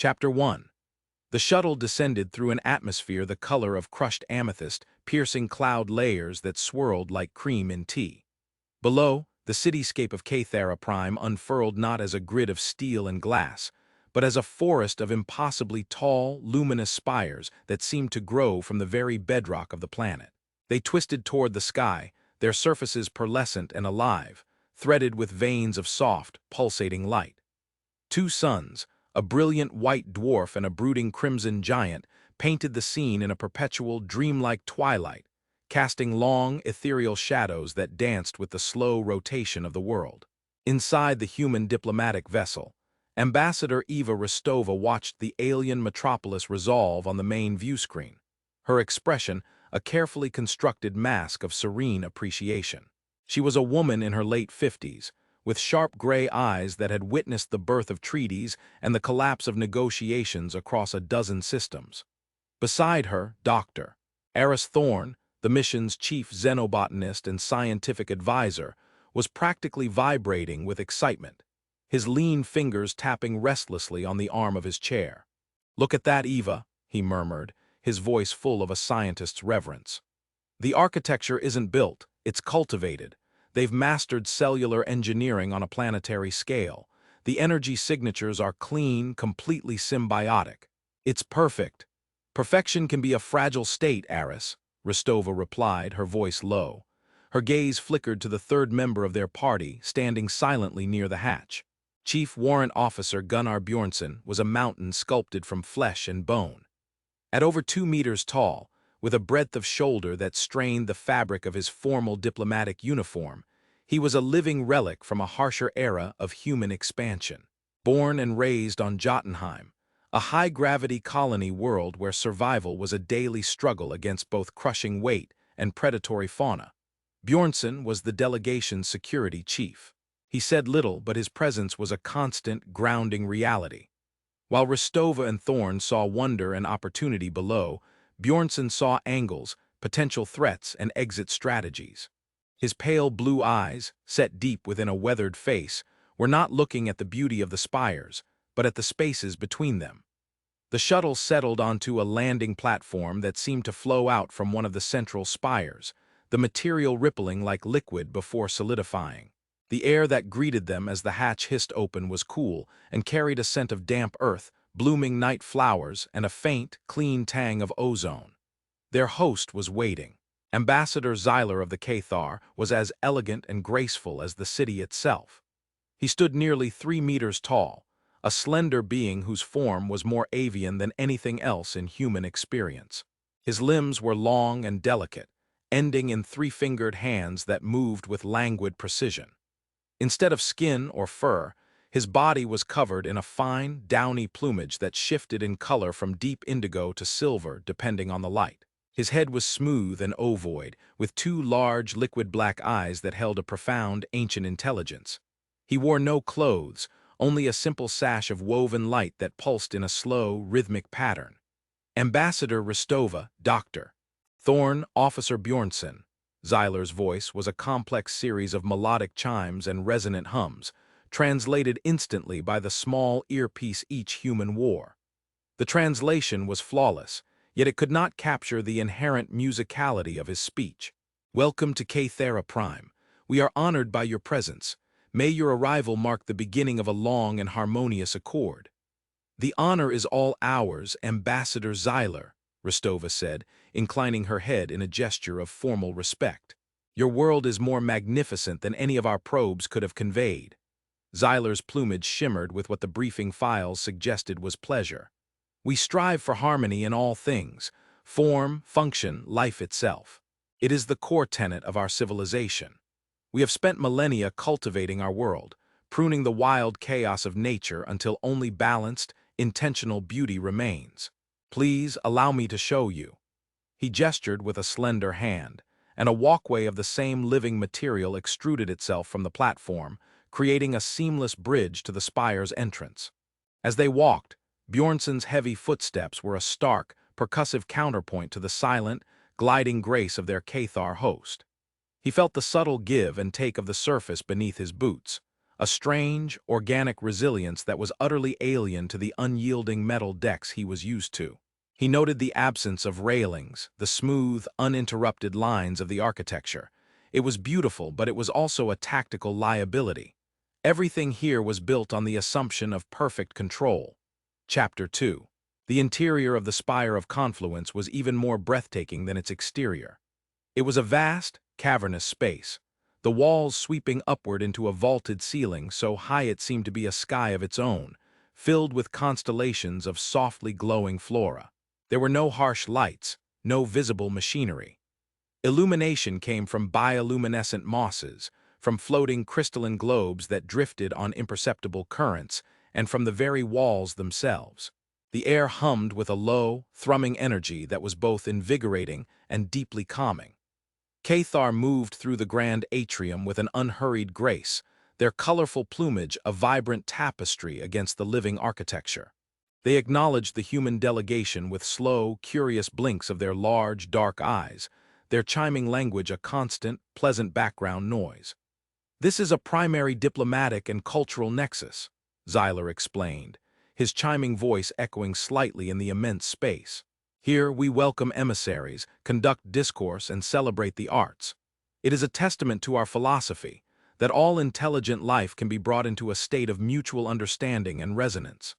Chapter 1. The shuttle descended through an atmosphere the color of crushed amethyst, piercing cloud layers that swirled like cream in tea. Below, the cityscape of K-Thera Prime unfurled not as a grid of steel and glass, but as a forest of impossibly tall, luminous spires that seemed to grow from the very bedrock of the planet. They twisted toward the sky, their surfaces pearlescent and alive, threaded with veins of soft, pulsating light. Two suns, a brilliant white dwarf and a brooding crimson giant, painted the scene in a perpetual, dreamlike twilight, casting long, ethereal shadows that danced with the slow rotation of the world. Inside the human diplomatic vessel, Ambassador Eva Rostova watched the alien metropolis resolve on the main viewscreen, her expression a carefully constructed mask of serene appreciation. She was a woman in her late 50s, with sharp gray eyes that had witnessed the birth of treaties and the collapse of negotiations across a dozen systems. Beside her, Dr. Aris Thorne, the mission's chief xenobotanist and scientific advisor, was practically vibrating with excitement, his lean fingers tapping restlessly on the arm of his chair. "Look at that, Eva," he murmured, his voice full of a scientist's reverence. "The architecture isn't built, it's cultivated. They've mastered cellular engineering on a planetary scale. The energy signatures are clean, completely symbiotic. It's perfect." "Perfection can be a fragile state, Aris," Rostova replied, her voice low. Her gaze flickered to the third member of their party, standing silently near the hatch. Chief Warrant Officer Gunnar Bjornsson was a mountain sculpted from flesh and bone. At over 2 meters tall, with a breadth of shoulder that strained the fabric of his formal diplomatic uniform, he was a living relic from a harsher era of human expansion. Born and raised on Jotunheim, a high-gravity colony world where survival was a daily struggle against both crushing weight and predatory fauna, Bjornsson was the delegation's security chief. He said little, but his presence was a constant, grounding reality. While Rostova and Thorne saw wonder and opportunity below, Bjornsson saw angles, potential threats, and exit strategies. His pale blue eyes, set deep within a weathered face, were not looking at the beauty of the spires, but at the spaces between them. The shuttle settled onto a landing platform that seemed to flow out from one of the central spires, the material rippling like liquid before solidifying. The air that greeted them as the hatch hissed open was cool and carried a scent of damp earth, blooming night flowers, and a faint, clean tang of ozone. Their host was waiting. Ambassador Xyler of the Cathar was as elegant and graceful as the city itself. He stood nearly 3 meters tall, a slender being whose form was more avian than anything else in human experience. His limbs were long and delicate, ending in 3-fingered hands that moved with languid precision. Instead of skin or fur, his body was covered in a fine, downy plumage that shifted in color from deep indigo to silver depending on the light. His head was smooth and ovoid, with 2 large, liquid black eyes that held a profound, ancient intelligence. He wore no clothes, only a simple sash of woven light that pulsed in a slow, rhythmic pattern. "Ambassador Rostova, Doctor." "Thorne, Officer Bjornsson." Xyler's voice was a complex series of melodic chimes and resonant hums, translated instantly by the small earpiece each human wore. The translation was flawless, yet it could not capture the inherent musicality of his speech. "Welcome to K-Thera Prime. We are honored by your presence. May your arrival mark the beginning of a long and harmonious accord." "The honor is all ours, Ambassador Xyler," Rostova said, inclining her head in a gesture of formal respect. "Your world is more magnificent than any of our probes could have conveyed." Xyler's plumage shimmered with what the briefing files suggested was pleasure. "We strive for harmony in all things, form, function, life itself. It is the core tenet of our civilization. We have spent millennia cultivating our world, pruning the wild chaos of nature until only balanced, intentional beauty remains. Please allow me to show you." He gestured with a slender hand, and a walkway of the same living material extruded itself from the platform, creating a seamless bridge to the spire's entrance. As they walked, Bjornsson's heavy footsteps were a stark, percussive counterpoint to the silent, gliding grace of their Cathar host. He felt the subtle give and take of the surface beneath his boots, a strange, organic resilience that was utterly alien to the unyielding metal decks he was used to. He noted the absence of railings, the smooth, uninterrupted lines of the architecture. It was beautiful, but it was also a tactical liability. Everything here was built on the assumption of perfect control. Chapter 2. The interior of the Spire of Confluence was even more breathtaking than its exterior. It was a vast, cavernous space, the walls sweeping upward into a vaulted ceiling so high it seemed to be a sky of its own, filled with constellations of softly glowing flora. There were no harsh lights, no visible machinery. Illumination came from bioluminescent mosses, from floating crystalline globes that drifted on imperceptible currents, and from the very walls themselves. The air hummed with a low, thrumming energy that was both invigorating and deeply calming. Cathar moved through the grand atrium with an unhurried grace, their colorful plumage a vibrant tapestry against the living architecture. They acknowledged the human delegation with slow, curious blinks of their large, dark eyes, their chiming language a constant, pleasant background noise. "This is a primary diplomatic and cultural nexus," Xyler explained, his chiming voice echoing slightly in the immense space. "Here we welcome emissaries, conduct discourse, and celebrate the arts. It is a testament to our philosophy that all intelligent life can be brought into a state of mutual understanding and resonance."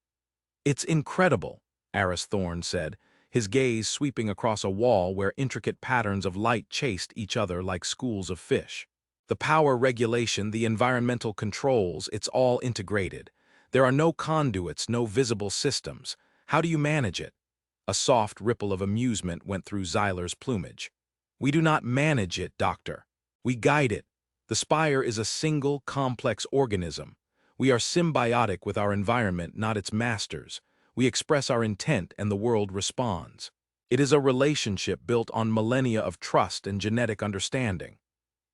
"It's incredible," Aris Thorne said, his gaze sweeping across a wall where intricate patterns of light chased each other like schools of fish. "The power regulation, the environmental controls, it's all integrated. There are no conduits, no visible systems. How do you manage it?" A soft ripple of amusement went through Xyler's plumage. "We do not manage it, Doctor. We guide it. The Spire is a single, complex organism. We are symbiotic with our environment, not its masters. We express our intent and the world responds. It is a relationship built on millennia of trust and genetic understanding."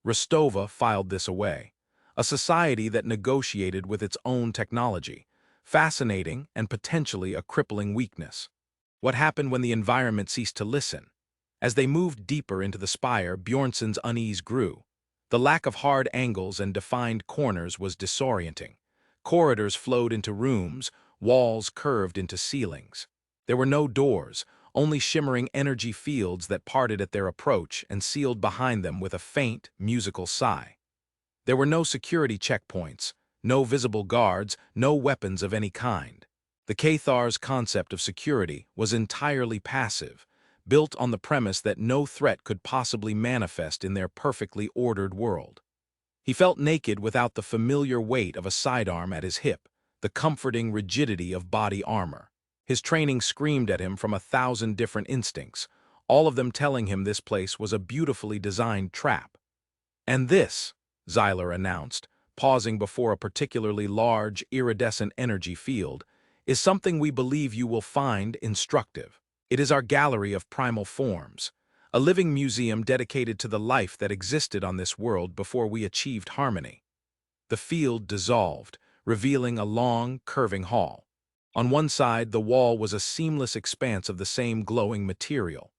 Rostova filed this away. A society that negotiated with its own technology. Fascinating and potentially a crippling weakness. What happened when the environment ceased to listen? As they moved deeper into the Spire, Bjornson's unease grew. The lack of hard angles and defined corners was disorienting. Corridors flowed into rooms, walls curved into ceilings. There were no doors, only shimmering energy fields that parted at their approach and sealed behind them with a faint, musical sigh. There were no security checkpoints, no visible guards, no weapons of any kind. The Cathar's concept of security was entirely passive, built on the premise that no threat could possibly manifest in their perfectly ordered world. He felt naked without the familiar weight of a sidearm at his hip, the comforting rigidity of body armor. His training screamed at him from 1,000 different instincts, all of them telling him this place was a beautifully designed trap. "And this," Xyler announced, pausing before a particularly large, iridescent energy field, "is something we believe you will find instructive. It is our gallery of primal forms, a living museum dedicated to the life that existed on this world before we achieved harmony." The field dissolved, revealing a long, curving hall. On one side, the wall was a seamless expanse of the same glowing material.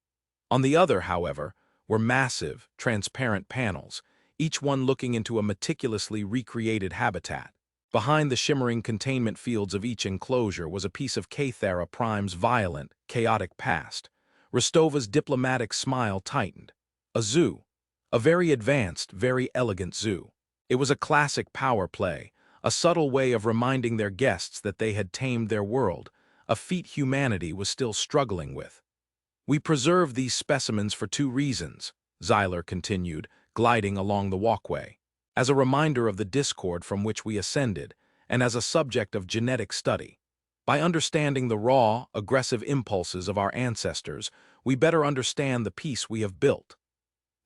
On the other, however, were massive, transparent panels, each one looking into a meticulously recreated habitat. Behind the shimmering containment fields of each enclosure was a piece of Cathara Prime's violent, chaotic past. Rostova's diplomatic smile tightened. A zoo. A very advanced, very elegant zoo. It was a classic power play, a subtle way of reminding their guests that they had tamed their world, a feat humanity was still struggling with. "We preserve these specimens for two reasons," Xyler continued, gliding along the walkway. "As a reminder of the discord from which we ascended, and as a subject of genetic study. By understanding the raw, aggressive impulses of our ancestors, we better understand the peace we have built."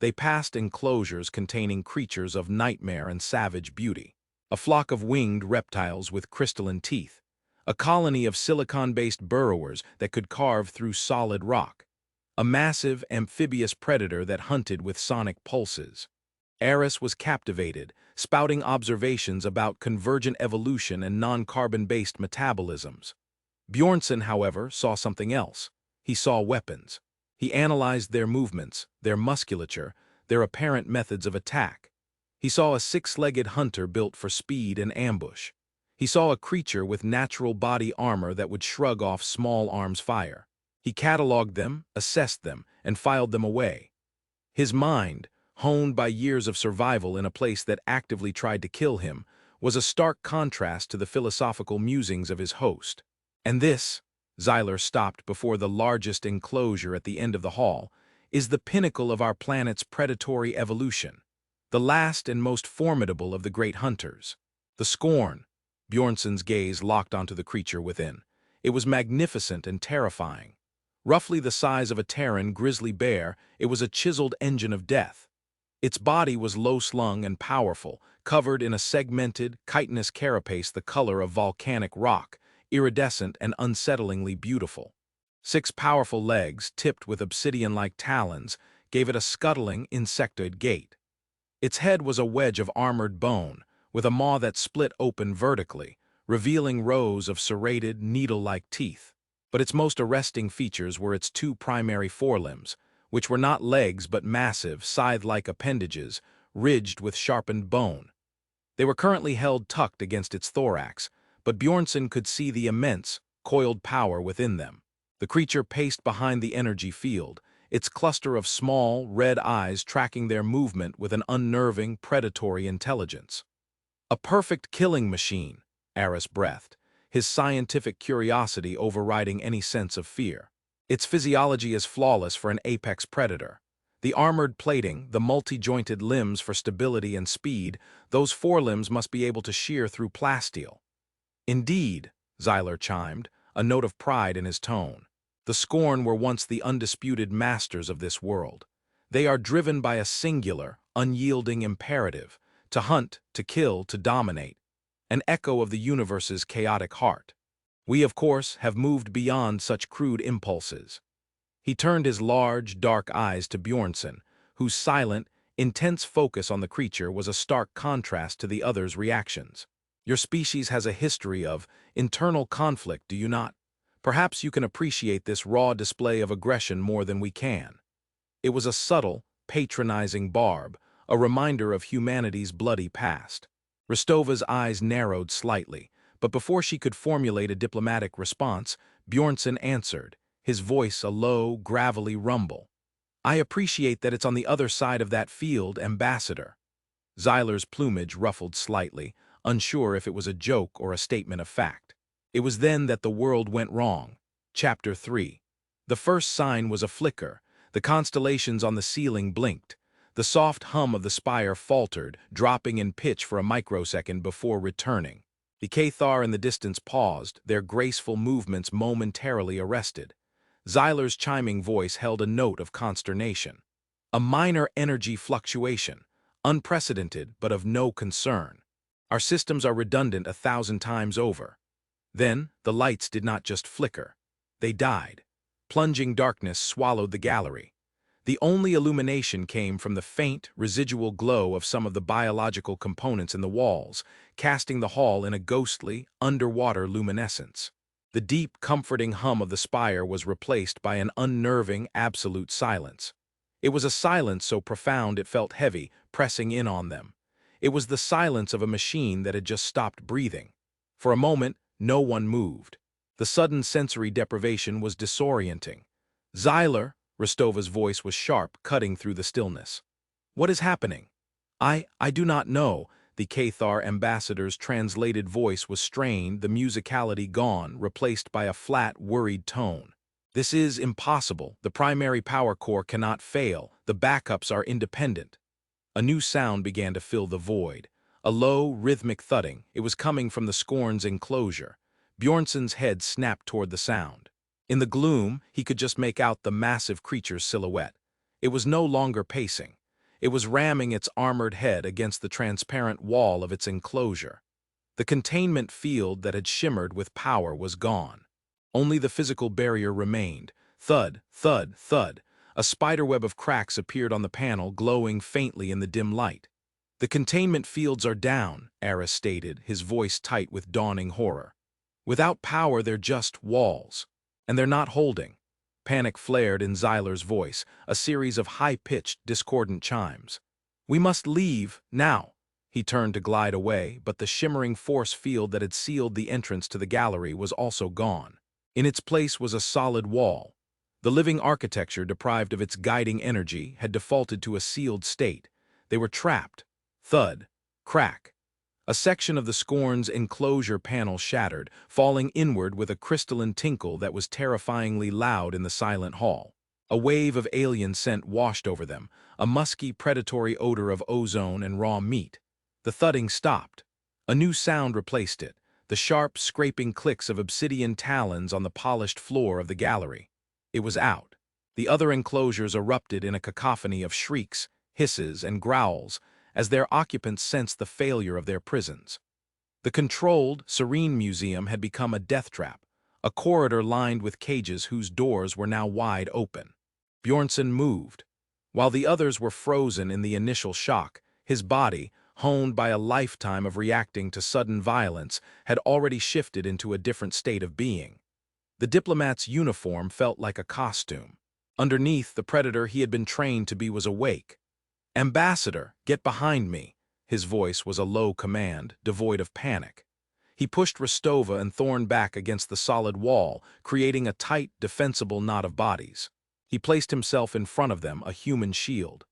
They passed enclosures containing creatures of nightmare and savage beauty. A flock of winged reptiles with crystalline teeth. A colony of silicon-based burrowers that could carve through solid rock. A massive, amphibious predator that hunted with sonic pulses. Aris was captivated, spouting observations about convergent evolution and non-carbon-based metabolisms. Bjornson, however, saw something else. He saw weapons. He analyzed their movements, their musculature, their apparent methods of attack. He saw a six-legged hunter built for speed and ambush. He saw a creature with natural body armor that would shrug off small arms fire. He cataloged them, assessed them, and filed them away. His mind, honed by years of survival in a place that actively tried to kill him, was a stark contrast to the philosophical musings of his host. And this, Xyler stopped before the largest enclosure at the end of the hall, is the pinnacle of our planet's predatory evolution, the last and most formidable of the great hunters. The scorn. Bjornson's gaze locked onto the creature within. It was magnificent and terrifying. Roughly the size of a Terran grizzly bear, it was a chiseled engine of death. Its body was low-slung and powerful, covered in a segmented, chitinous carapace the color of volcanic rock, iridescent and unsettlingly beautiful. 6 powerful legs, tipped with obsidian-like talons, gave it a scuttling, insectoid gait. Its head was a wedge of armored bone, with a maw that split open vertically, revealing rows of serrated, needle-like teeth. But its most arresting features were its 2 primary forelimbs, which were not legs but massive, scythe-like appendages, ridged with sharpened bone. They were currently held tucked against its thorax, but Bjornson could see the immense, coiled power within them. The creature paced behind the energy field, its cluster of small, red eyes tracking their movement with an unnerving, predatory intelligence. A perfect killing machine, Aris breathed, his scientific curiosity overriding any sense of fear. Its physiology is flawless for an apex predator. The armored plating, the multi-jointed limbs for stability and speed, those forelimbs must be able to shear through plasteel. Indeed, Xyler chimed, a note of pride in his tone. The Scorn were once the undisputed masters of this world. They are driven by a singular, unyielding imperative, to hunt, to kill, to dominate, an echo of the universe's chaotic heart. We, of course, have moved beyond such crude impulses. He turned his large, dark eyes to Bjornson, whose silent, intense focus on the creature was a stark contrast to the other's reactions. Your species has a history of internal conflict, do you not? Perhaps you can appreciate this raw display of aggression more than we can. It was a subtle, patronizing barb, a reminder of humanity's bloody past. Ristova's eyes narrowed slightly, but before she could formulate a diplomatic response, Bjornson answered, his voice a low, gravelly rumble. I appreciate that it's on the other side of that field, Ambassador. Xyler's plumage ruffled slightly, unsure if it was a joke or a statement of fact. It was then that the world went wrong. Chapter 3. The first sign was a flicker. The constellations on the ceiling blinked. The soft hum of the spire faltered, dropping in pitch for a microsecond before returning. The Cathar in the distance paused, their graceful movements momentarily arrested. Xyler's chiming voice held a note of consternation. A minor energy fluctuation, unprecedented but of no concern. Our systems are redundant 1,000 times over. Then, the lights did not just flicker. They died. Plunging darkness swallowed the gallery. The only illumination came from the faint, residual glow of some of the biological components in the walls, casting the hall in a ghostly, underwater luminescence. The deep, comforting hum of the spire was replaced by an unnerving, absolute silence. It was a silence so profound it felt heavy, pressing in on them. It was the silence of a machine that had just stopped breathing. For a moment, no one moved. The sudden sensory deprivation was disorienting. Xyler, Ristova's voice was sharp, cutting through the stillness. What is happening? I do not know. The Cathar ambassador's translated voice was strained, the musicality gone, replaced by a flat, worried tone. This is impossible. The primary power core cannot fail. The backups are independent. A new sound began to fill the void. A low, rhythmic thudding. It was coming from the Scorn's enclosure. Bjornson's head snapped toward the sound. In the gloom, he could just make out the massive creature's silhouette. It was no longer pacing. It was ramming its armored head against the transparent wall of its enclosure. The containment field that had shimmered with power was gone. Only the physical barrier remained. Thud, thud, thud. A spiderweb of cracks appeared on the panel, glowing faintly in the dim light. The containment fields are down, Aris stated, his voice tight with dawning horror. Without power, they're just walls. And they're not holding. Panic flared in Xyler's voice, a series of high-pitched, discordant chimes. We must leave, now. He turned to glide away, but the shimmering force field that had sealed the entrance to the gallery was also gone. In its place was a solid wall. The living architecture, deprived of its guiding energy, had defaulted to a sealed state. They were trapped. Thud. Crack. A section of the Scorn's enclosure panel shattered, falling inward with a crystalline tinkle that was terrifyingly loud in the silent hall. A wave of alien scent washed over them, a musky, predatory odor of ozone and raw meat. The thudding stopped. A new sound replaced it, the sharp, scraping clicks of obsidian talons on the polished floor of the gallery. It was out. The other enclosures erupted in a cacophony of shrieks, hisses, and growls, as their occupants sensed the failure of their prisons. The controlled, serene museum had become a death trap, a corridor lined with cages whose doors were now wide open. Bjornsson moved. While the others were frozen in the initial shock, his body, honed by a lifetime of reacting to sudden violence, had already shifted into a different state of being. The diplomat's uniform felt like a costume. Underneath, the predator he had been trained to be was awake. "Ambassador, get behind me." His voice was a low command, devoid of panic. He pushed Rostova and Thorn back against the solid wall, creating a tight, defensible knot of bodies. He placed himself in front of them, a human shield.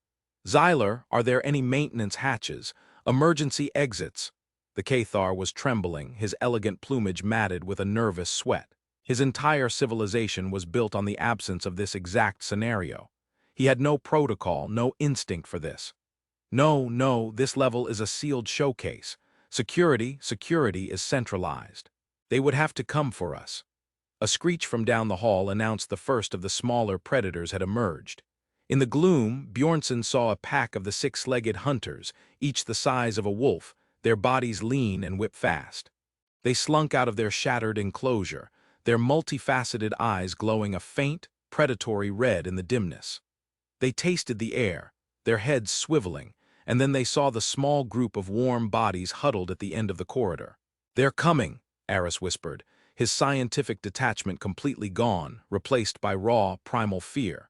"Xyler, are there any maintenance hatches? Emergency exits?" The Cathar was trembling, his elegant plumage matted with a nervous sweat. His entire civilization was built on the absence of this exact scenario. He had no protocol, no instinct for this. No, this level is a sealed showcase. Security is centralized. They would have to come for us. A screech from down the hall announced the first of the smaller predators had emerged. In the gloom, Bjornsson saw a pack of the six-legged hunters, each the size of a wolf, their bodies lean and whip-fast. They slunk out of their shattered enclosure, their multifaceted eyes glowing a faint, predatory red in the dimness. They tasted the air, their heads swiveling, and then they saw the small group of warm bodies huddled at the end of the corridor. "They're coming," Aris whispered, his scientific detachment completely gone, replaced by raw, primal fear.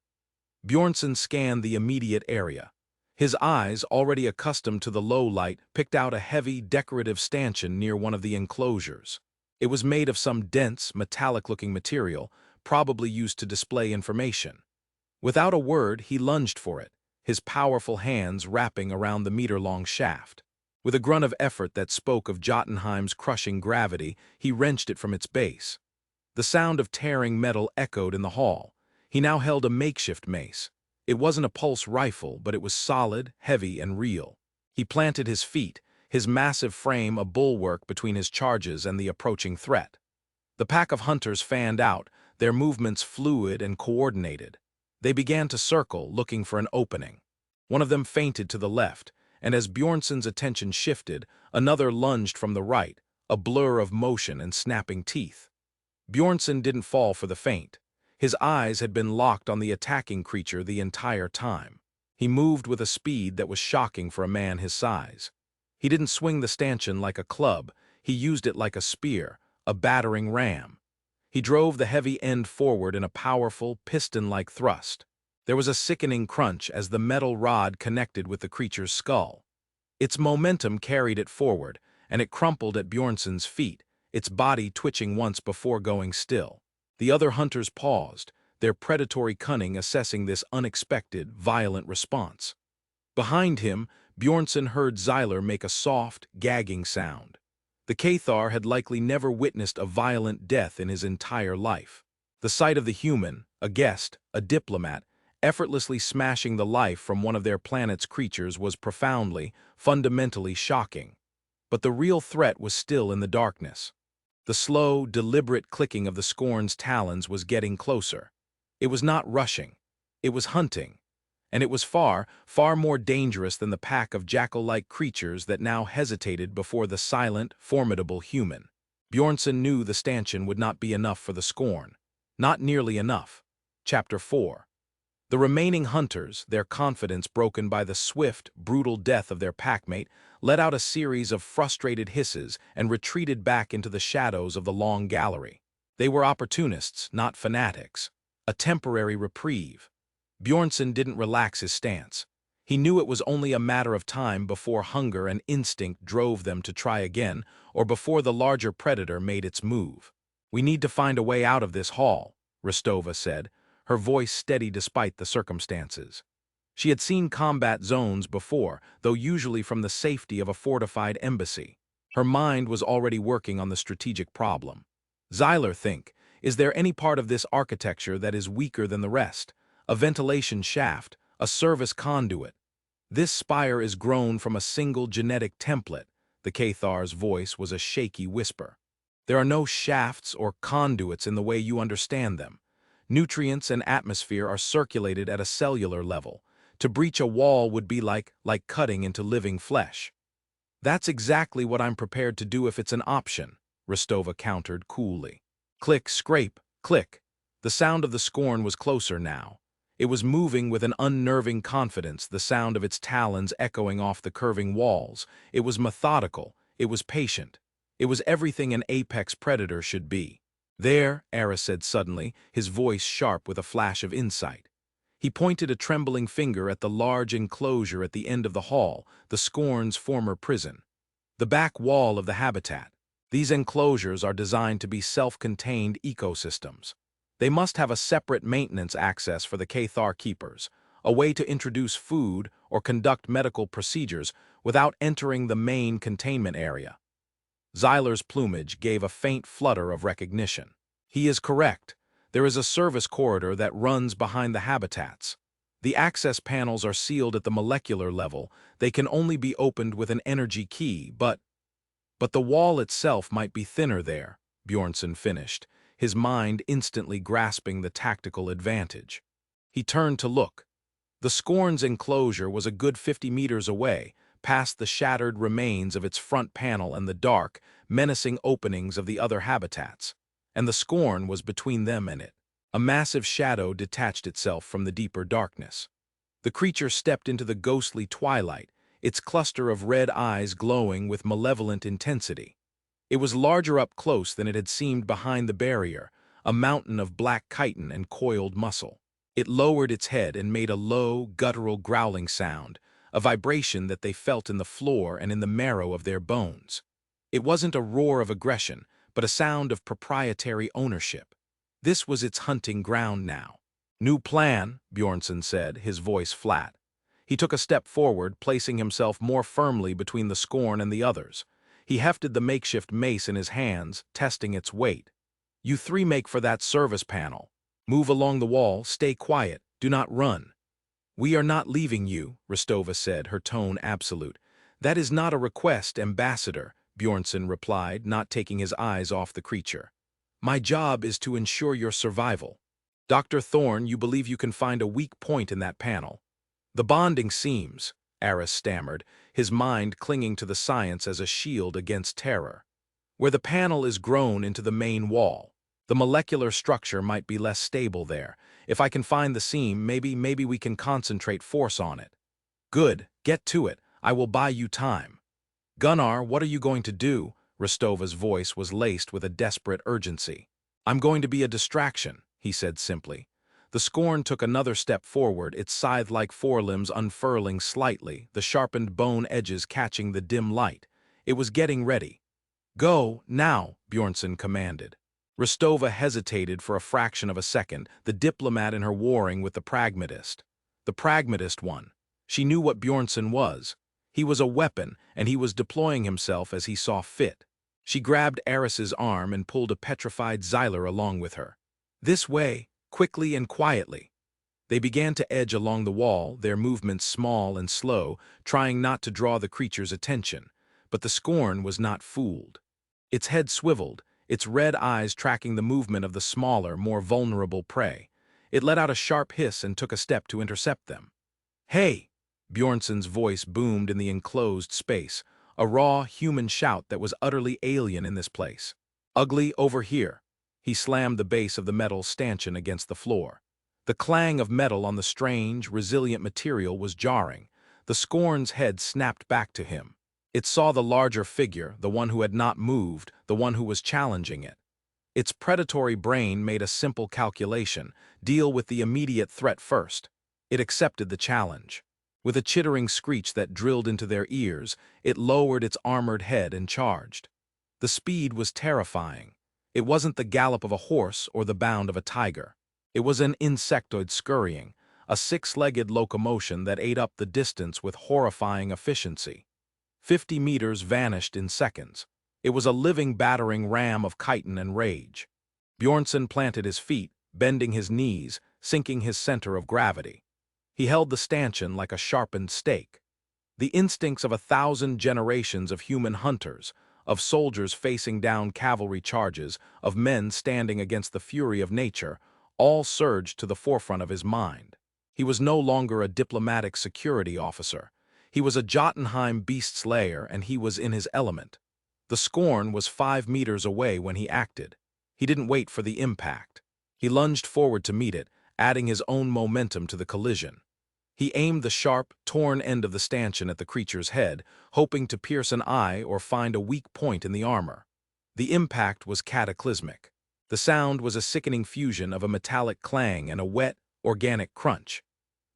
Bjornsson scanned the immediate area. His eyes, already accustomed to the low light, picked out a heavy, decorative stanchion near one of the enclosures. It was made of some dense, metallic-looking material, probably used to display information. Without a word, he lunged for it, his powerful hands wrapping around the meter-long shaft. With a grunt of effort that spoke of Jotunheim's crushing gravity, he wrenched it from its base. The sound of tearing metal echoed in the hall. He now held a makeshift mace. It wasn't a pulse rifle, but it was solid, heavy, and real. He planted his feet, his massive frame a bulwark between his charges and the approaching threat. The pack of hunters fanned out, their movements fluid and coordinated. They began to circle, looking for an opening. One of them feinted to the left, and as Bjornsson's attention shifted, another lunged from the right, a blur of motion and snapping teeth. Bjornsson didn't fall for the feint. His eyes had been locked on the attacking creature the entire time. He moved with a speed that was shocking for a man his size. He didn't swing the stanchion like a club, he used it like a spear, a battering ram. He drove the heavy end forward in a powerful, piston-like thrust. There was a sickening crunch as the metal rod connected with the creature's skull. Its momentum carried it forward, and it crumpled at Bjornsson's feet, its body twitching once before going still. The other hunters paused, their predatory cunning assessing this unexpected, violent response. Behind him, Bjornsson heard Xyler make a soft, gagging sound. The Cathar had likely never witnessed a violent death in his entire life. The sight of the human, a guest, a diplomat, effortlessly smashing the life from one of their planet's creatures was profoundly, fundamentally shocking. But the real threat was still in the darkness. The slow, deliberate clicking of the Scorn's talons was getting closer. It was not rushing. It was hunting. And it was far, far more dangerous than the pack of jackal-like creatures that now hesitated before the silent, formidable human. Bjornsson knew the stanchion would not be enough for the Scorn. Not nearly enough. Chapter 4. The remaining hunters, their confidence broken by the swift, brutal death of their packmate, let out a series of frustrated hisses and retreated back into the shadows of the long gallery. They were opportunists, not fanatics. A temporary reprieve. Bjornsson didn't relax his stance. He knew it was only a matter of time before hunger and instinct drove them to try again, or before the larger predator made its move. "We need to find a way out of this hall," Rostova said, her voice steady despite the circumstances. She had seen combat zones before, though usually from the safety of a fortified embassy. Her mind was already working on the strategic problem. Xyler, think, is there any part of this architecture that is weaker than the rest? A ventilation shaft, a service conduit. This spire is grown from a single genetic template. The Cathar's voice was a shaky whisper. There are no shafts or conduits in the way you understand them. Nutrients and atmosphere are circulated at a cellular level. To breach a wall would be like cutting into living flesh. "That's exactly what I'm prepared to do if it's an option," Rostova countered coolly. Click, scrape, click. The sound of the scorn was closer now. It was moving with an unnerving confidence, the sound of its talons echoing off the curving walls. It was methodical. It was patient. It was everything an apex predator should be. "There," Eris said suddenly, his voice sharp with a flash of insight. He pointed a trembling finger at the large enclosure at the end of the hall, the scorn's former prison. "The back wall of the habitat. These enclosures are designed to be self-contained ecosystems. They must have a separate maintenance access for the Cathar keepers, a way to introduce food or conduct medical procedures without entering the main containment area." Xyler's plumage gave a faint flutter of recognition. He is correct. There is a service corridor that runs behind the habitats. The access panels are sealed at the molecular level. They can only be opened with an energy key, but the wall itself might be thinner there, Bjornsson finished, his mind instantly grasping the tactical advantage. He turned to look. The Scorn's enclosure was a good 50 meters away, past the shattered remains of its front panel and the dark, menacing openings of the other habitats. And the Scorn was between them and it. A massive shadow detached itself from the deeper darkness. The creature stepped into the ghostly twilight, its cluster of red eyes glowing with malevolent intensity. It was larger up close than it had seemed behind the barrier, a mountain of black chitin and coiled muscle. It lowered its head and made a low, guttural growling sound, a vibration that they felt in the floor and in the marrow of their bones. It wasn't a roar of aggression, but a sound of proprietary ownership. This was its hunting ground now. "New plan," Bjornsson said, his voice flat. He took a step forward, placing himself more firmly between the Scorn and the others. He hefted the makeshift mace in his hands, testing its weight. "You three make for that service panel. Move along the wall, stay quiet, do not run." "We are not leaving you," Rostova said, her tone absolute. "That is not a request, Ambassador," Bjornsson replied, not taking his eyes off the creature. "My job is to ensure your survival. Dr. Thorne, you believe you can find a weak point in that panel." "The bonding seams," Eris stammered, his mind clinging to the science as a shield against terror. "Where the panel is grown into the main wall. The molecular structure might be less stable there. If I can find the seam, maybe we can concentrate force on it." "Good, get to it. I will buy you time." "Gunnar, what are you going to do?" Rostova's voice was laced with a desperate urgency. "I'm going to be a distraction," he said simply. The Scorn took another step forward, its scythe-like forelimbs unfurling slightly, the sharpened bone edges catching the dim light. It was getting ready. "Go, now," Bjornsson commanded. Rostova hesitated for a fraction of a second, the diplomat in her warring with the pragmatist. The pragmatist one. She knew what Bjornsson was. He was a weapon, and he was deploying himself as he saw fit. She grabbed Eris's arm and pulled a petrified Xyler along with her. "This way, quickly and quietly." They began to edge along the wall, their movements small and slow, trying not to draw the creature's attention. But the Scorn was not fooled. Its head swiveled, its red eyes tracking the movement of the smaller, more vulnerable prey. It let out a sharp hiss and took a step to intercept them. "Hey!" Bjornsson's voice boomed in the enclosed space, a raw, human shout that was utterly alien in this place. "Ugly, over here." He slammed the base of the metal stanchion against the floor. The clang of metal on the strange, resilient material was jarring. The Scorn's head snapped back to him. It saw the larger figure, the one who had not moved, the one who was challenging it. Its predatory brain made a simple calculation: deal with the immediate threat first. It accepted the challenge. With a chittering screech that drilled into their ears, it lowered its armored head and charged. The speed was terrifying. It wasn't the gallop of a horse or the bound of a tiger. It was an insectoid scurrying, a six-legged locomotion that ate up the distance with horrifying efficiency. 50 meters vanished in seconds. It was a living battering ram of chitin and rage. Bjornsson planted his feet, bending his knees, sinking his center of gravity. He held the stanchion like a sharpened stake. The instincts of 1,000 generations of human hunters, of soldiers facing down cavalry charges, of men standing against the fury of nature, all surged to the forefront of his mind. He was no longer a diplomatic security officer. He was a Jotunheim beast slayer, and he was in his element. The Scorn was 5 meters away when he acted. He didn't wait for the impact. He lunged forward to meet it, adding his own momentum to the collision. He aimed the sharp, torn end of the stanchion at the creature's head, hoping to pierce an eye or find a weak point in the armor. The impact was cataclysmic. The sound was a sickening fusion of a metallic clang and a wet, organic crunch.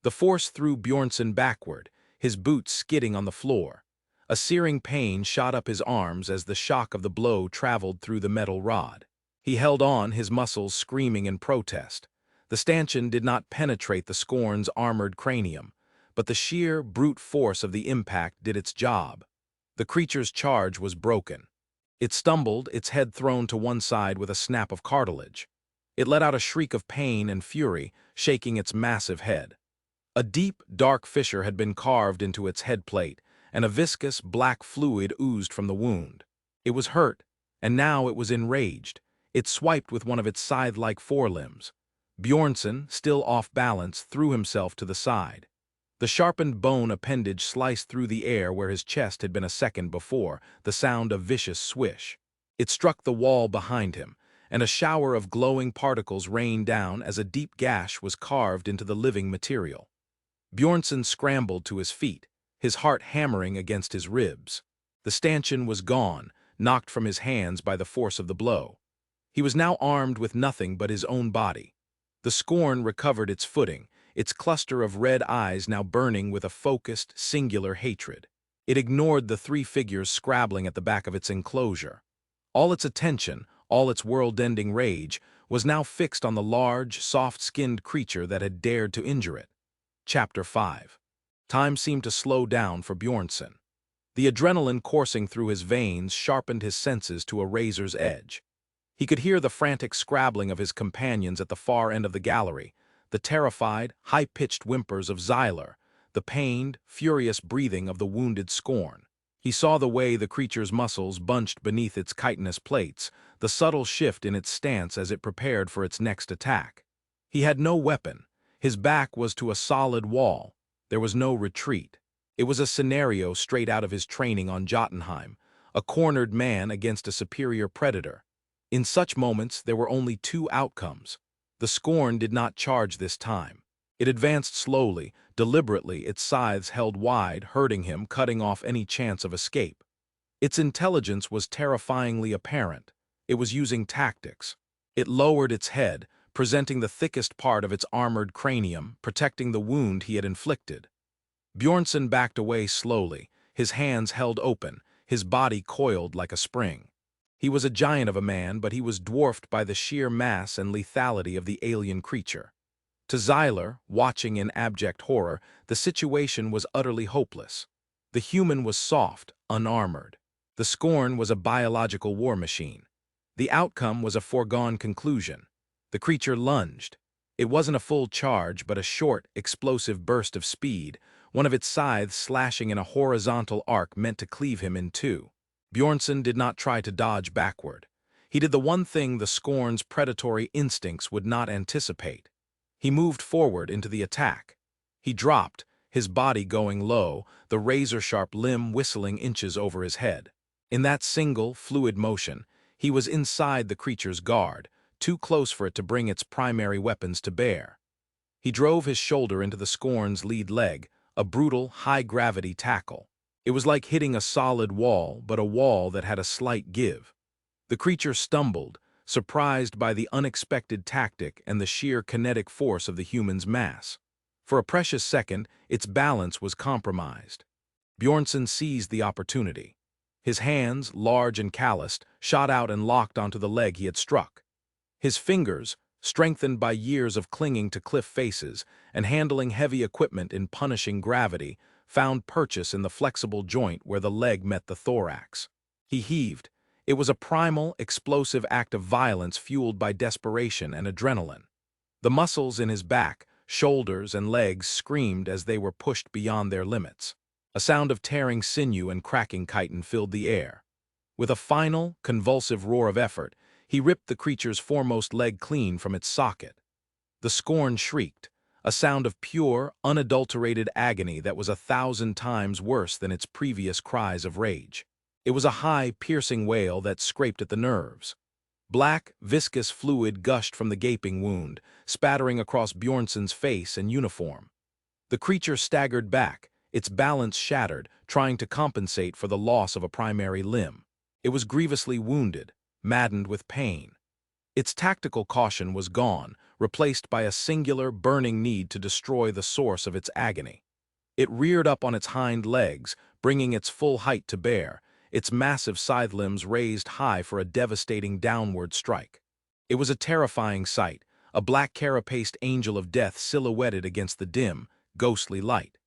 The force threw Bjornsson backward, his boots skidding on the floor. A searing pain shot up his arms as the shock of the blow traveled through the metal rod. He held on, his muscles screaming in protest. The stanchion did not penetrate the Scorn's armored cranium, but the sheer, brute force of the impact did its job. The creature's charge was broken. It stumbled, its head thrown to one side with a snap of cartilage. It let out a shriek of pain and fury, shaking its massive head. A deep, dark fissure had been carved into its head plate, and a viscous, black fluid oozed from the wound. It was hurt, and now it was enraged. It swiped with one of its scythe-like forelimbs. Bjornsson, still off balance, threw himself to the side. The sharpened bone appendage sliced through the air where his chest had been a second before, the sound of vicious swish. It struck the wall behind him, and a shower of glowing particles rained down as a deep gash was carved into the living material. Bjornsson scrambled to his feet, his heart hammering against his ribs. The stanchion was gone, knocked from his hands by the force of the blow. He was now armed with nothing but his own body. The Scorn recovered its footing, its cluster of red eyes now burning with a focused, singular hatred. It ignored the three figures scrabbling at the back of its enclosure. All its attention, all its world-ending rage, was now fixed on the large, soft-skinned creature that had dared to injure it. Chapter 5. Time seemed to slow down for Bjornsson. The adrenaline coursing through his veins sharpened his senses to a razor's edge. He could hear the frantic scrabbling of his companions at the far end of the gallery, the terrified, high-pitched whimpers of Xyler, the pained, furious breathing of the wounded Scorn. He saw the way the creature's muscles bunched beneath its chitinous plates, the subtle shift in its stance as it prepared for its next attack. He had no weapon. His back was to a solid wall. There was no retreat. It was a scenario straight out of his training on Jotunheim, a cornered man against a superior predator. In such moments, there were only two outcomes. The Scorn did not charge this time. It advanced slowly, deliberately, its scythes held wide, hurting him, cutting off any chance of escape. Its intelligence was terrifyingly apparent. It was using tactics. It lowered its head, presenting the thickest part of its armored cranium, protecting the wound he had inflicted. Bjornsson backed away slowly, his hands held open, his body coiled like a spring. He was a giant of a man, but he was dwarfed by the sheer mass and lethality of the alien creature. To Xyler, watching in abject horror, the situation was utterly hopeless. The human was soft, unarmored. The Scorn was a biological war machine. The outcome was a foregone conclusion. The creature lunged. It wasn't a full charge, but a short, explosive burst of speed, one of its scythes slashing in a horizontal arc meant to cleave him in two. Bjornsson did not try to dodge backward. He did the one thing the Scorn's predatory instincts would not anticipate. He moved forward into the attack. He dropped, his body going low, the razor-sharp limb whistling inches over his head. In that single, fluid motion, he was inside the creature's guard, too close for it to bring its primary weapons to bear. He drove his shoulder into the Scorn's lead leg, a brutal, high-gravity tackle. It was like hitting a solid wall, but a wall that had a slight give. The creature stumbled, surprised by the unexpected tactic and the sheer kinetic force of the human's mass. For a precious second, its balance was compromised. Bjornsson seized the opportunity. His hands, large and calloused, shot out and locked onto the leg he had struck. His fingers, strengthened by years of clinging to cliff faces and handling heavy equipment in punishing gravity, found purchase in the flexible joint where the leg met the thorax. He heaved. It was a primal, explosive act of violence fueled by desperation and adrenaline. The muscles in his back, shoulders, and legs screamed as they were pushed beyond their limits. A sound of tearing sinew and cracking chitin filled the air. With a final, convulsive roar of effort, he ripped the creature's foremost leg clean from its socket. The scorn shrieked, a sound of pure, unadulterated agony that was 1,000 times worse than its previous cries of rage. It was a high, piercing wail that scraped at the nerves. Black, viscous fluid gushed from the gaping wound, spattering across Bjornsson's face and uniform. The creature staggered back, its balance shattered, trying to compensate for the loss of a primary limb. It was grievously wounded, maddened with pain. Its tactical caution was gone, replaced by a singular, burning need to destroy the source of its agony. It reared up on its hind legs, bringing its full height to bear, its massive side limbs raised high for a devastating downward strike. It was a terrifying sight, a black carapaced angel of death silhouetted against the dim, ghostly light.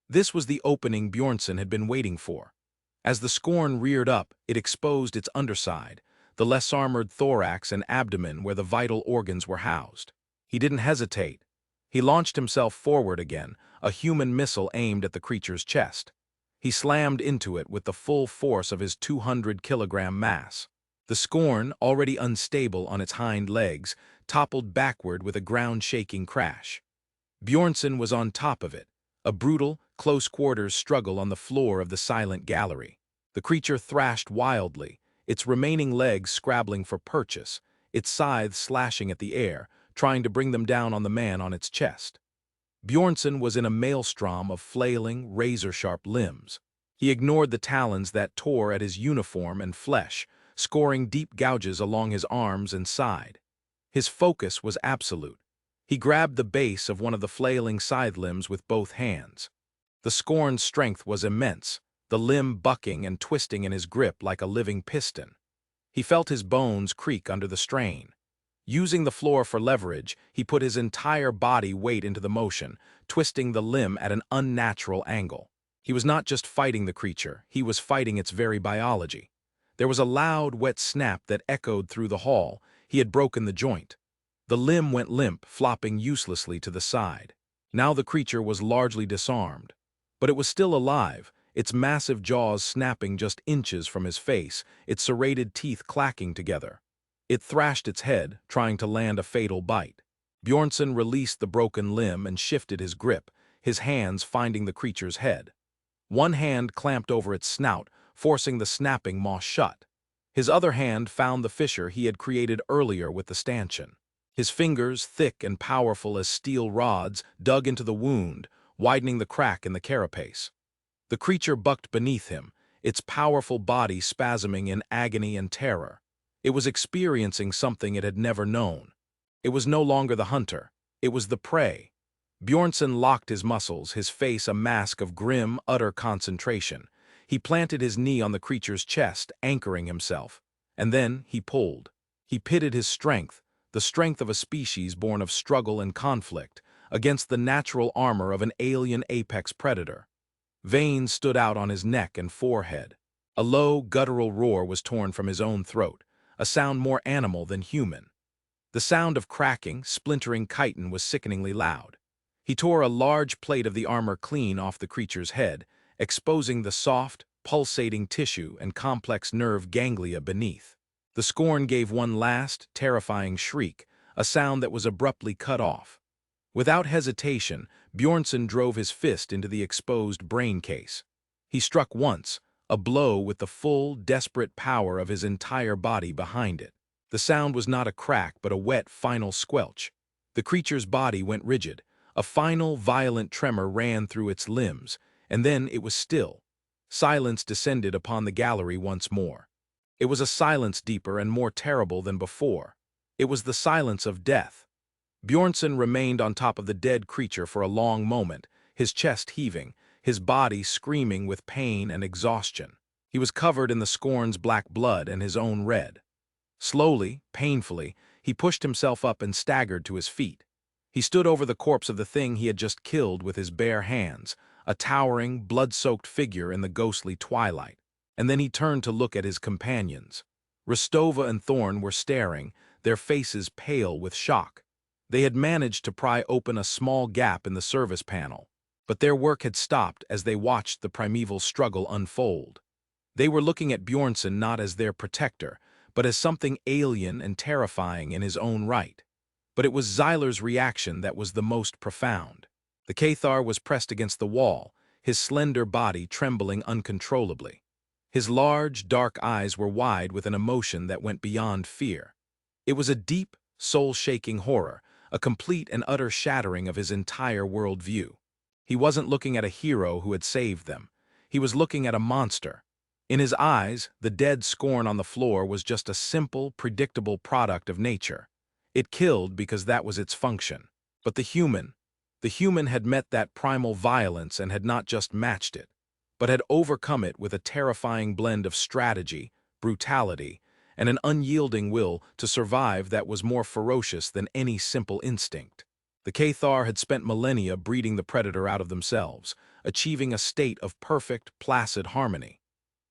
This was the opening Bjornsson had been waiting for. As the scorn reared up, it exposed its underside, the less armored thorax and abdomen where the vital organs were housed. He didn't hesitate. He launched himself forward again, a human missile aimed at the creature's chest. He slammed into it with the full force of his 200-kilogram mass. The scorn, already unstable on its hind legs, toppled backward with a ground-shaking crash. Bjornsson was on top of it, a brutal, close-quarters struggle on the floor of the silent gallery. The creature thrashed wildly, its remaining legs scrabbling for purchase, its scythes slashing at the air, trying to bring them down on the man on its chest. Bjornsson was in a maelstrom of flailing, razor-sharp limbs. He ignored the talons that tore at his uniform and flesh, scoring deep gouges along his arms and side. His focus was absolute. He grabbed the base of one of the flailing side limbs with both hands. The scorn's strength was immense, the limb bucking and twisting in his grip like a living piston. He felt his bones creak under the strain. Using the floor for leverage, he put his entire body weight into the motion, twisting the limb at an unnatural angle. He was not just fighting the creature, he was fighting its very biology. There was a loud, wet snap that echoed through the hall. He had broken the joint. The limb went limp, flopping uselessly to the side. Now the creature was largely disarmed. But it was still alive, its massive jaws snapping just inches from his face, its serrated teeth clacking together. It thrashed its head, trying to land a fatal bite. Bjornsson released the broken limb and shifted his grip, his hands finding the creature's head. One hand clamped over its snout, forcing the snapping maw shut. His other hand found the fissure he had created earlier with the stanchion. His fingers, thick and powerful as steel rods, dug into the wound, widening the crack in the carapace. The creature bucked beneath him, its powerful body spasming in agony and terror. It was experiencing something it had never known. It was no longer the hunter. It was the prey. Bjornsson locked his muscles, his face a mask of grim, utter concentration. He planted his knee on the creature's chest, anchoring himself. And then he pulled. He pitted his strength, the strength of a species born of struggle and conflict, against the natural armor of an alien apex predator. Veins stood out on his neck and forehead. A low, guttural roar was torn from his own throat, a sound more animal than human. The sound of cracking, splintering chitin was sickeningly loud. He tore a large plate of the armor clean off the creature's head, exposing the soft, pulsating tissue and complex nerve ganglia beneath. The scorn gave one last, terrifying shriek, a sound that was abruptly cut off. Without hesitation, Bjornsson drove his fist into the exposed brain case. He struck once, a blow with the full, desperate power of his entire body behind it. The sound was not a crack but a wet, final squelch. The creature's body went rigid. A final, violent tremor ran through its limbs, and then it was still. Silence descended upon the gallery once more. It was a silence deeper and more terrible than before. It was the silence of death. Bjornsson remained on top of the dead creature for a long moment, his chest heaving, his body screaming with pain and exhaustion. He was covered in the scorn's black blood and his own red. Slowly, painfully, he pushed himself up and staggered to his feet. He stood over the corpse of the thing he had just killed with his bare hands, a towering, blood-soaked figure in the ghostly twilight. And then he turned to look at his companions. Rostova and Thorn were staring, their faces pale with shock. They had managed to pry open a small gap in the service panel, but their work had stopped as they watched the primeval struggle unfold. They were looking at Bjornsson not as their protector, but as something alien and terrifying in his own right. But it was Zyler's reaction that was the most profound. The Cathar was pressed against the wall, his slender body trembling uncontrollably. His large, dark eyes were wide with an emotion that went beyond fear. It was a deep, soul-shaking horror, a complete and utter shattering of his entire worldview. He wasn't looking at a hero who had saved them. He was looking at a monster. In his eyes, the dead scorn on the floor was just a simple, predictable product of nature. It killed because that was its function. But the human had met that primal violence and had not just matched it, but had overcome it with a terrifying blend of strategy, brutality, and an unyielding will to survive that was more ferocious than any simple instinct. The Cathar had spent millennia breeding the predator out of themselves, achieving a state of perfect, placid harmony.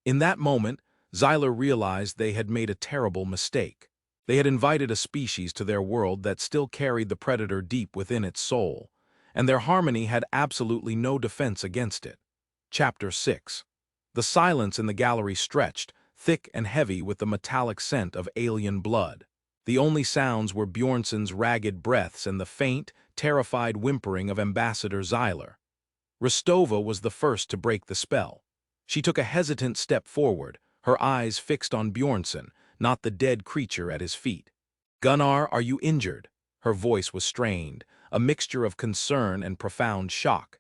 In that moment, Zyler realized they had made a terrible mistake. They had invited a species to their world that still carried the predator deep within its soul, and their harmony had absolutely no defense against it. Chapter 6. The silence in the gallery stretched, thick and heavy with the metallic scent of alien blood. The only sounds were Bjornsson's ragged breaths and the faint, terrified whimpering of Ambassador Zyler. Rostova was the first to break the spell. She took a hesitant step forward, her eyes fixed on Bjornsson, not the dead creature at his feet. "Gunnar, are you injured?" Her voice was strained, a mixture of concern and profound shock.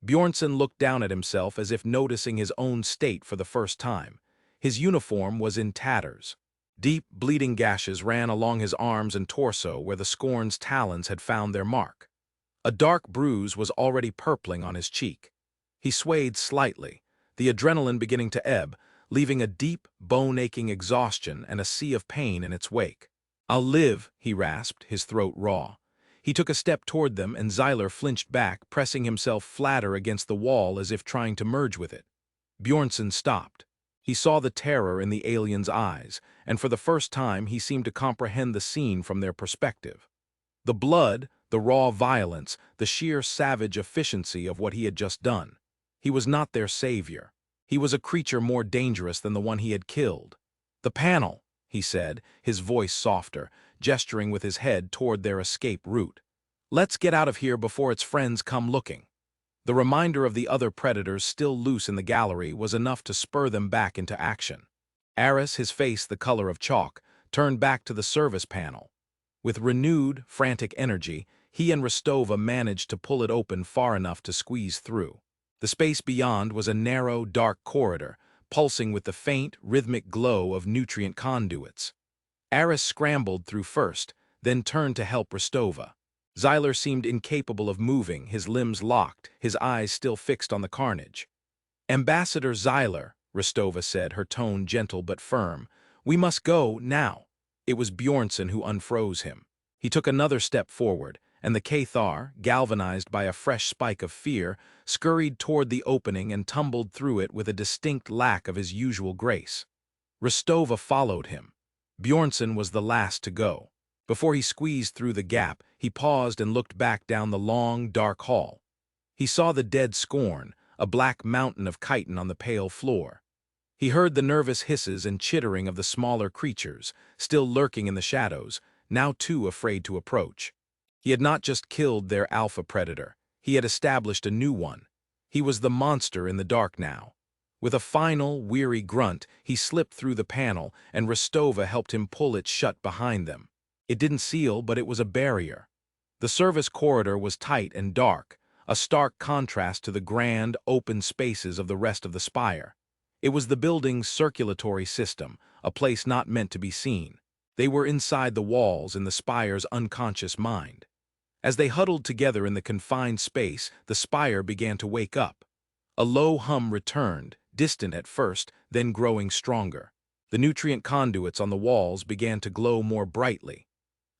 Bjornsson looked down at himself as if noticing his own state for the first time. His uniform was in tatters. Deep, bleeding gashes ran along his arms and torso where the scorn's talons had found their mark. A dark bruise was already purpling on his cheek. He swayed slightly, the adrenaline beginning to ebb, leaving a deep, bone-aching exhaustion and a sea of pain in its wake. "I'll live," he rasped, his throat raw. He took a step toward them and Zyler flinched back, pressing himself flatter against the wall as if trying to merge with it. Bjornsson stopped. He saw the terror in the alien's eyes, and for the first time he seemed to comprehend the scene from their perspective. The blood, the raw violence, the sheer savage efficiency of what he had just done. He was not their savior. He was a creature more dangerous than the one he had killed. "The panel," he said, his voice softer, gesturing with his head toward their escape route. "Let's get out of here before its friends come looking." The reminder of the other predators still loose in the gallery was enough to spur them back into action. Aris, his face the color of chalk, turned back to the service panel. With renewed, frantic energy, he and Rostova managed to pull it open far enough to squeeze through. The space beyond was a narrow, dark corridor, pulsing with the faint, rhythmic glow of nutrient conduits. Aris scrambled through first, then turned to help Rostova. Zyler seemed incapable of moving, his limbs locked, his eyes still fixed on the carnage. "Ambassador Zyler," Rostova said, her tone gentle but firm, "we must go, now." It was Bjornsson who unfroze him. He took another step forward, and the Cathar, galvanized by a fresh spike of fear, scurried toward the opening and tumbled through it with a distinct lack of his usual grace. Rostova followed him. Bjornsson was the last to go. Before he squeezed through the gap, he paused and looked back down the long, dark hall. He saw the dead scorn, a black mountain of chitin on the pale floor. He heard the nervous hisses and chittering of the smaller creatures, still lurking in the shadows, now too afraid to approach. He had not just killed their alpha predator, he had established a new one. He was the monster in the dark now. With a final, weary grunt, he slipped through the panel, and Rostova helped him pull it shut behind them. It didn't seal, but it was a barrier. The service corridor was tight and dark, a stark contrast to the grand, open spaces of the rest of the spire. It was the building's circulatory system, a place not meant to be seen. They were inside the walls in the spire's unconscious mind. As they huddled together in the confined space, the spire began to wake up. A low hum returned, distant at first, then growing stronger. The nutrient conduits on the walls began to glow more brightly.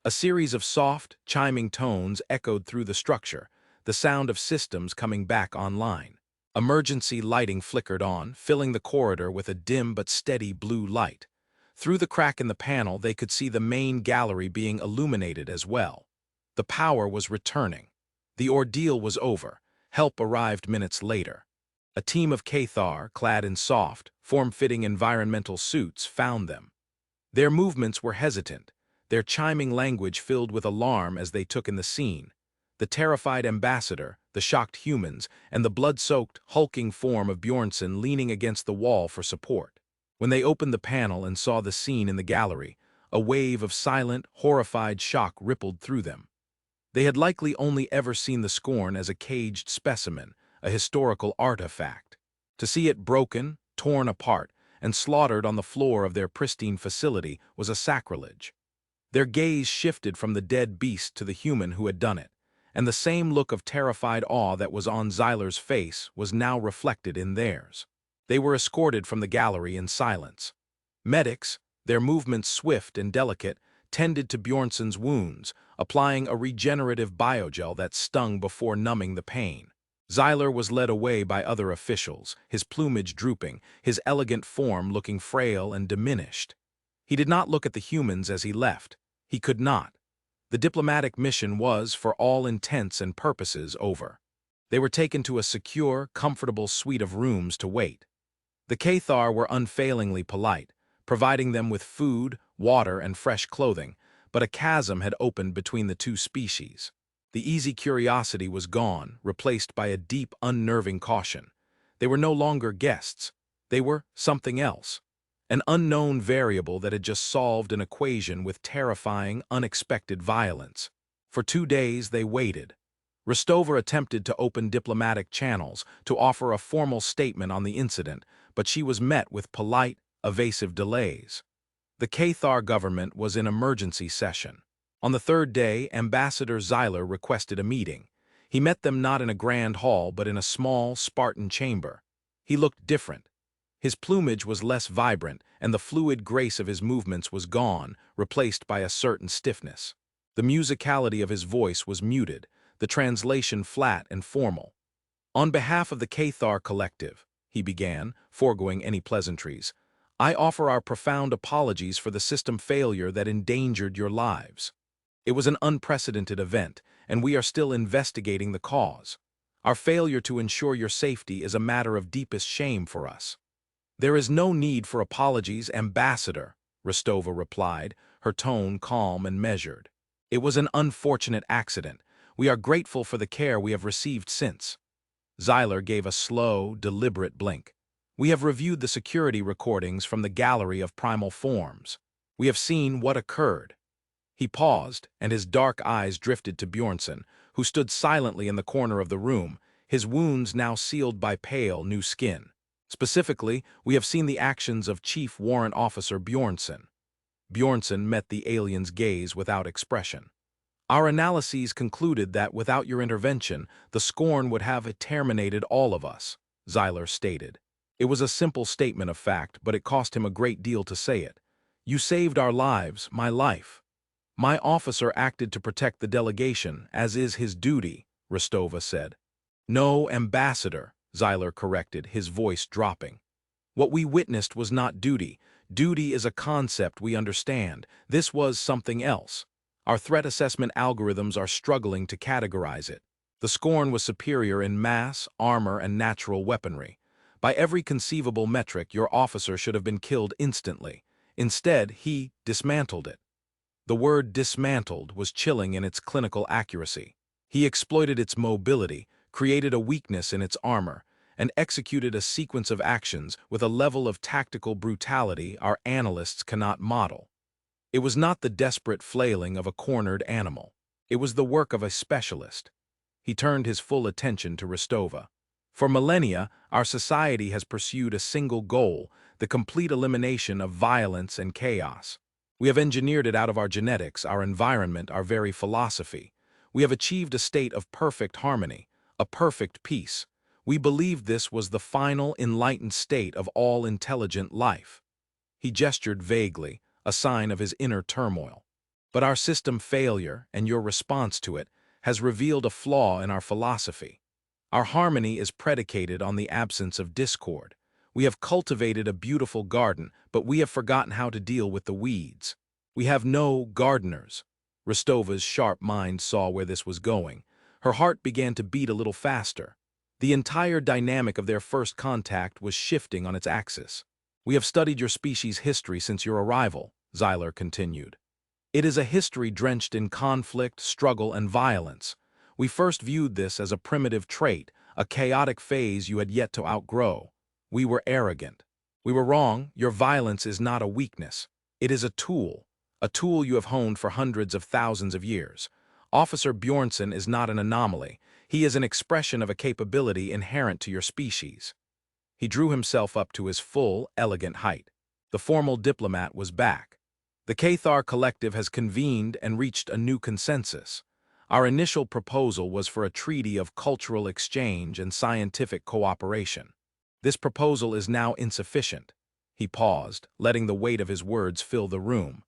A series of soft, chiming tones echoed through the structure, the sound of systems coming back online. Emergency lighting flickered on, filling the corridor with a dim but steady blue light. Through the crack in the panel, they could see the main gallery being illuminated as well. The power was returning. The ordeal was over. Help arrived minutes later. A team of Cathar, clad in soft, form-fitting environmental suits, found them. Their movements were hesitant, their chiming language filled with alarm as they took in the scene. The terrified ambassador, the shocked humans, and the blood-soaked, hulking form of Bjornsson leaning against the wall for support. When they opened the panel and saw the scene in the gallery, a wave of silent, horrified shock rippled through them. They had likely only ever seen the scorn as a caged specimen, a historical artifact. To see it broken, torn apart, and slaughtered on the floor of their pristine facility was a sacrilege. Their gaze shifted from the dead beast to the human who had done it, and the same look of terrified awe that was on Zyler's face was now reflected in theirs. They were escorted from the gallery in silence. Medics, their movements swift and delicate, tended to Bjornsson's wounds, applying a regenerative biogel that stung before numbing the pain. Zyler was led away by other officials, his plumage drooping, his elegant form looking frail and diminished. He did not look at the humans as he left. He could not. The diplomatic mission was, for all intents and purposes, over. They were taken to a secure, comfortable suite of rooms to wait. The Cathar were unfailingly polite, providing them with food, water, and fresh clothing, but a chasm had opened between the two species. The easy curiosity was gone, replaced by a deep, unnerving caution. They were no longer guests. They were something else. An unknown variable that had just solved an equation with terrifying, unexpected violence. For 2 days they waited. Rostova attempted to open diplomatic channels, to offer a formal statement on the incident, but she was met with polite, evasive delays. The Cathar government was in emergency session. On the 3rd day, Ambassador Zyler requested a meeting. He met them not in a grand hall, but in a small, Spartan chamber. He looked different. His plumage was less vibrant, and the fluid grace of his movements was gone, replaced by a certain stiffness. The musicality of his voice was muted, the translation flat and formal. "On behalf of the Cathar Collective," he began, foregoing any pleasantries, "I offer our profound apologies for the system failure that endangered your lives. It was an unprecedented event, and we are still investigating the cause. Our failure to ensure your safety is a matter of deepest shame for us." "There is no need for apologies, Ambassador," Rostova replied, her tone calm and measured. "It was an unfortunate accident. We are grateful for the care we have received since." Zyler gave a slow, deliberate blink. "We have reviewed the security recordings from the Gallery of Primal Forms. We have seen what occurred." He paused, and his dark eyes drifted to Bjornsson, who stood silently in the corner of the room, his wounds now sealed by pale, new skin. "Specifically, we have seen the actions of Chief Warrant Officer Bjornsson." Bjornsson met the alien's gaze without expression. "Our analyses concluded that without your intervention, the scorn would have terminated all of us," Zyler stated. It was a simple statement of fact, but it cost him a great deal to say it. "You saved our lives, my life. My officer acted to protect the delegation, as is his duty," Rostova said. "No, Ambassador," Zyler corrected, his voice dropping. "What we witnessed was not duty. Duty is a concept we understand. This was something else. Our threat assessment algorithms are struggling to categorize it. The scorn was superior in mass, armor, and natural weaponry. By every conceivable metric, your officer should have been killed instantly. Instead, he dismantled it." The word dismantled was chilling in its clinical accuracy. He exploited its mobility, created a weakness in its armor, and executed a sequence of actions with a level of tactical brutality our analysts cannot model. It was not the desperate flailing of a cornered animal. It was the work of a specialist. He turned his full attention to Rostova. "For millennia, our society has pursued a single goal, the complete elimination of violence and chaos. We have engineered it out of our genetics, our environment, our very philosophy. We have achieved a state of perfect harmony, a perfect peace. We believed this was the final enlightened state of all intelligent life. He gestured vaguely, a sign of his inner turmoil. But our system failure, and your response to it, has revealed a flaw in our philosophy. Our harmony is predicated on the absence of discord. We have cultivated a beautiful garden, but we have forgotten how to deal with the weeds. We have no gardeners. Rostova's sharp mind saw where this was going. Her heart began to beat a little faster. The entire dynamic of their first contact was shifting on its axis. We have studied your species' history since your arrival, Xyler continued. It is a history drenched in conflict, struggle, and violence. We first viewed this as a primitive trait, a chaotic phase you had yet to outgrow. We were arrogant. We were wrong. Your violence is not a weakness. It is a tool you have honed for hundreds of thousands of years. Officer Bjornsson is not an anomaly. He is an expression of a capability inherent to your species. He drew himself up to his full, elegant height. The formal diplomat was back. The Cathar Collective has convened and reached a new consensus. Our initial proposal was for a treaty of cultural exchange and scientific cooperation. This proposal is now insufficient. He paused, letting the weight of his words fill the room.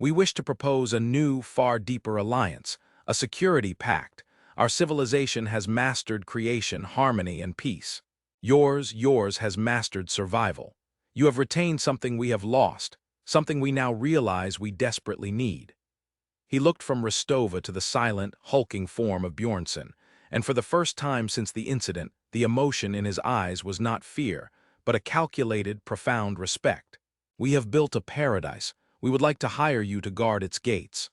We wish to propose a new, far deeper alliance, a security pact. Our civilization has mastered creation, harmony, and peace. Yours has mastered survival. You have retained something we have lost, something we now realize we desperately need. He looked from Rostova to the silent, hulking form of Bjornsson, and for the first time since the incident, the emotion in his eyes was not fear, but a calculated, profound respect. We have built a paradise. We would like to hire you to guard its gates.